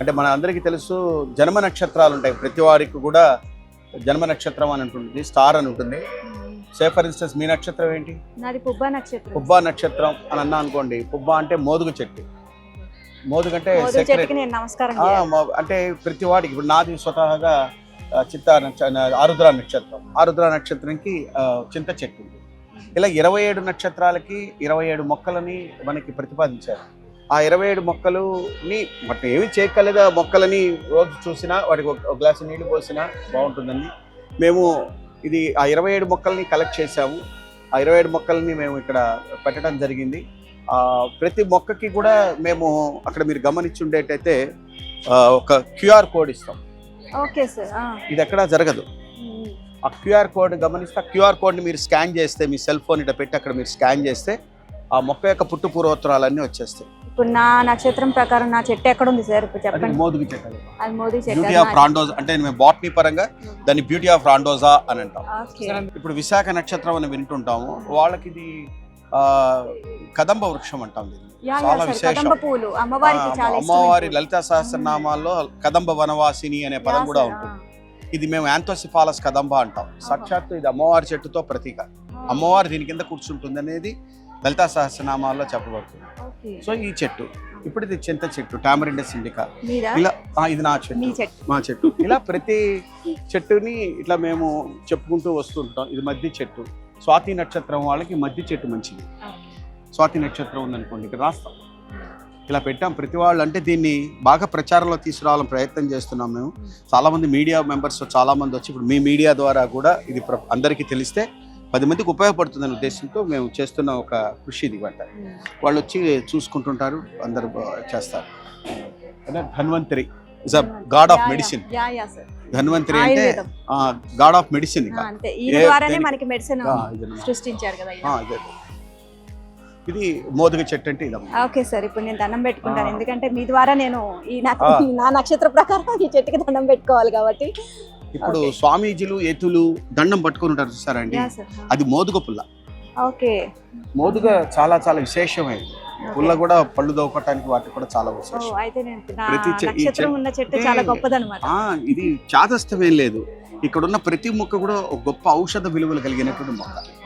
అంటే మన అందరికీ తెలుసు జన్మ నక్షత్రాలు ఉంటాయి. ప్రతి వారికి కూడా జన్మ నక్షత్రం అని ఉంటుంది, స్టార్ అని ఉంటుంది. సే ఫర్ ఇన్స్టెన్స్ మీ నక్షత్రం ఏంటి? నాది పుబ్బా నక్షత్రం. పుబ్బా నక్షత్రం అని అన్నా అనుకోండి. పుబ్బా అంటే మోదుగు చెట్టు. మోదుగు అంటే నేను నమస్కారం అంటే ప్రతి వాడికి. ఇప్పుడు నాది స్వతహాగా ఆరుద్ర నక్షత్రం. ఆరుద్ర నక్షత్రంకి చింత చెట్టు ఉంది. ఇలా 27 నక్షత్రాలకి 27 మొక్కలని మనకి ప్రతిపాదించారు. ఆ 27 మొక్కలుని వాటిని ఏమి చేయగలిగా మొక్కలని రోజు చూసినా వాటికి ఒక గ్లాసు నీళ్లు పోసినా బాగుంటుందండి. మేము ఇది ఆ 27 మొక్కల్ని కలెక్ట్ చేసాము. ఆ 27 మొక్కల్ని మేము ఇక్కడ పెట్టడం జరిగింది. ప్రతి మొక్కకి కూడా మేము అక్కడ మీరు గమనించి ఉండేటైతే ఒక క్యూఆర్ కోడ్ ఇస్తాం. Okay sir. ఇది ఎక్కడా జరగదు. ఆ క్యూఆర్ కోడ్ గమనిస్తే ఆ క్యూఆర్ కోడ్ని మీరు స్కాన్ చేస్తే మీ సెల్ ఫోన్ ఇట్లా పెట్టి అక్కడ మీరు స్కాన్ చేస్తే ఆ మొక్క యొక్క పుట్టు పూర్వోత్తరాలన్నీ వచ్చేస్తాయి. ఇప్పుడు నా నక్షత్రం ప్రకారం నా చెట్టు ఎక్కడ ఉంది సార్? ఇప్పుడు చెప్పండి. మోదుగు చెట్టు. అది మోదుగు చెట్టు. బ్యూటీ ఆఫ్ రాండోజా అంటే మేము బాటనీ పరంగా దాన్ని బ్యూటీ ఆఫ్ రాండోజా అని అంటాం. ఇప్పుడు విశాఖ నక్షత్రం అని వింటుంటాము. వాళ్ళకి ఇది కదంబ వృక్షం అంటాం. చాలా విశేషం. అమ్మవారి లలితా సహస్రనామాల్లో కదంబ వనవాసిని అనే పదం కూడా ఉంటుంది. ఇది మేము యాంథోసిఫాలస్ కదంబ అంటాం. సాక్షాత్తు ఇది అమ్మవారి చెట్టుతో ప్రతీక. అమ్మవారు దీని కింద కూర్చుంటుంది అనేది లలితా సహస్రనామాల్లో చెప్పబడుతుంది. సో ఈ చెట్టు ఇప్పుడు ఇది చింత చెట్టు, టామరిండస్ ఇండికా. ఇలా ఇది నా చెట్టు, మా చెట్టు. ఇలా ప్రతి చెట్టుని ఇట్లా మేము చెప్పుకుంటూ వస్తుంటాం. ఇది మధ్య చెట్టు. స్వాతి నక్షత్రం వాళ్ళకి మధ్య చెట్టు మంచిది. స్వాతి నక్షత్రం ఉందనుకోండి, ఇక్కడ రాస్తాం. ఇలా పెట్టాం. ప్రతి వాళ్ళు అంటే దీన్ని బాగా ప్రచారంలో తీసుకురావాలని ప్రయత్నం చేస్తున్నాం మేము. చాలామంది మీడియా మెంబర్స్ చాలామంది వచ్చి ఇప్పుడు మీ మీడియా ద్వారా కూడా ఇది అందరికీ తెలిస్తే 10 మందికి ఉపయోగపడుతుందనే ఉద్దేశంతో మేము చేస్తున్న ఒక కృషి ఇది. వాళ్ళు వచ్చి చూసుకుంటుంటారు, అందరూ చేస్తారు. Dhanvantari is a God of medicine. Dhanvantari అంటే గాడ్ ఆఫ్ మెడిసిన్. ఇది మోదుగ చెట్టు అంటే ఇది. ఓకే సార్, ఇప్పుడు నేను దండం పెట్టుకుంటాను. ఎందుకంటే మీ ద్వారా నేను నా నక్షత్ర ప్రకారం ఈ చెట్టుకి దండం పెట్టుకోవాలి కాబట్టి. ఇప్పుడు స్వామీజీలు ఎతులు దండం పట్టుకుని ఉంటారు చూసారండి, అది మోదుగ పుల్ల. ఓకే. మోదుగ చాలా చాలా విశేషమైనది. పుల్ల కూడా పళ్ళు దోపటానికి వాటికి కూడా చాలా విశేషం. ఇది చాదస్తమేం లేదు. ఇక్కడ ఉన్న ప్రతి మొక్క కూడా ఒక గొప్ప ఔషధ విలువలు కలిగినటువంటి మొక్క.